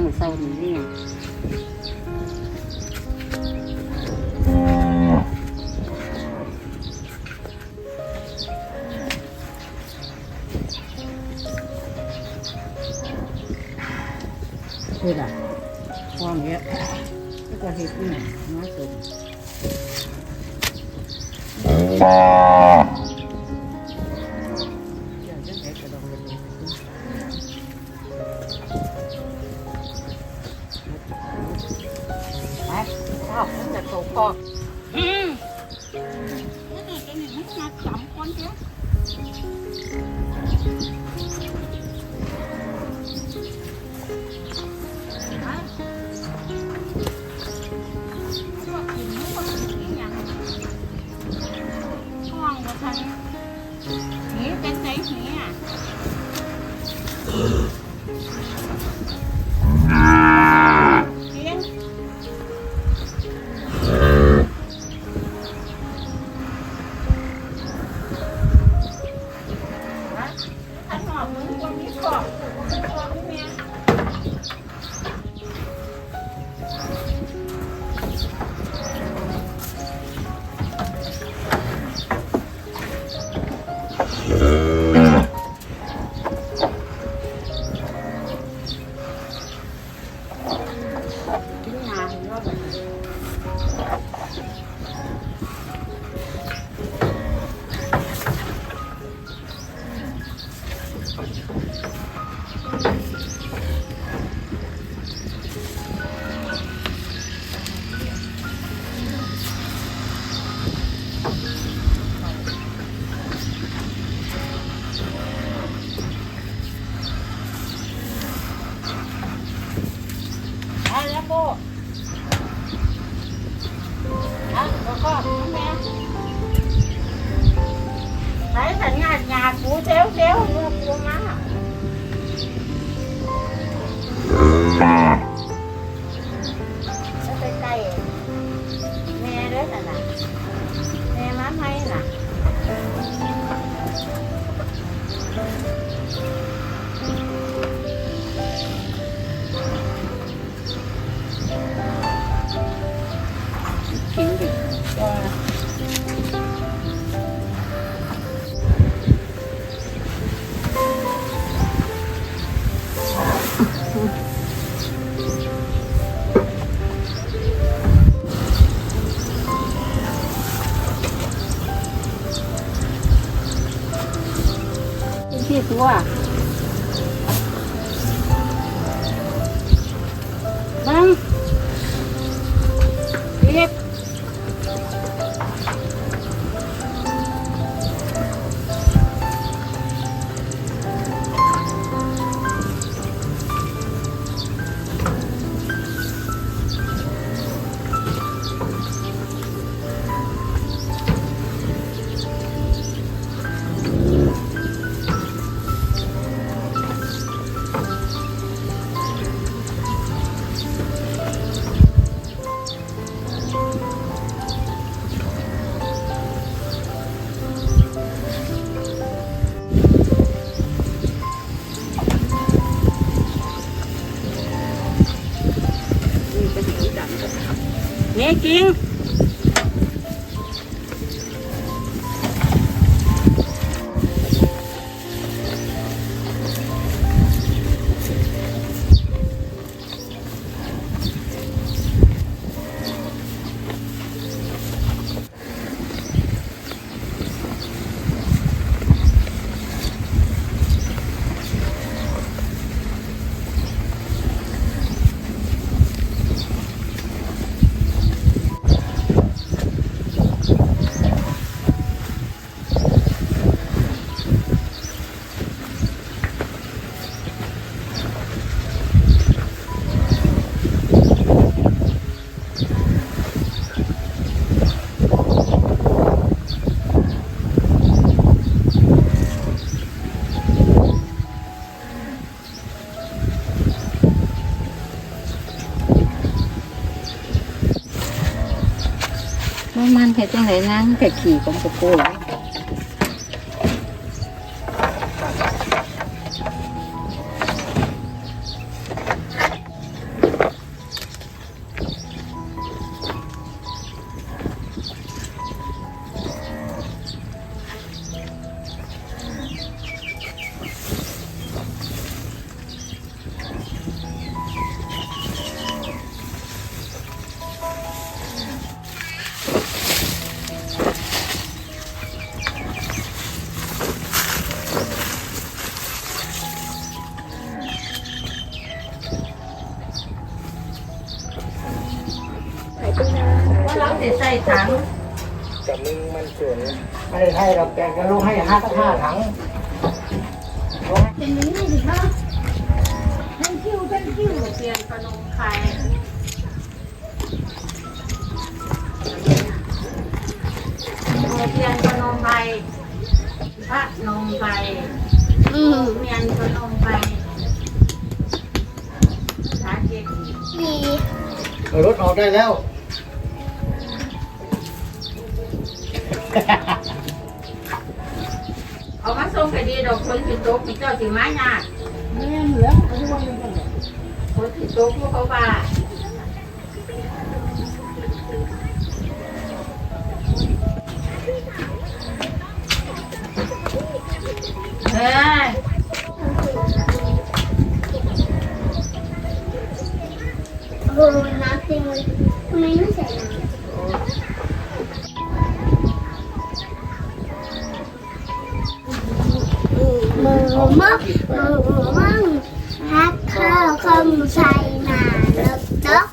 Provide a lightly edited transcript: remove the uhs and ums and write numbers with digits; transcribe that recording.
มือเศร้าดีนี่คือแบบความเยอะแล้วก็เห็ดนี่น้อยสุดจะถูกพอนี่จะหนึ่งมาสามคนเดียวห้องมาทางนี้เป็นไงนี้อ่ะแล้วโบแล้วก็แม่ใช้สัญญาณยากูเซลลูกกูมาแล้วไปใกล้แม่ด้วยน่ะแม่มาไหมน่ะกินดิว่าที่ตัวบังเรียบนี่จริง จังไหนนั่งแต่ขี่ของโกโก้ว่าเราจะใส่ถัง แต่มึงมันส่วนไม่ได้ให้เราแกจะลงให้5 ถัง เป็นนี้สิคะทั้งคิวเปลี่ยนขนมไข่เปลี่ยนขนมไข่พระนมไข่เปลี่ยนขนมไข่สาเกต รถออกได้แล้ว เอามาส่งไปดีดอกคนติดโต๊ะมีเจ้าสิไม้ยากคนติดโต๊ะพวกเขาว่าเฮ้ย โอ้น้ำเต็มเลยทำไมไม่ใส่น้ำมือมั่งฮักข้าวคำใส่มาด็อก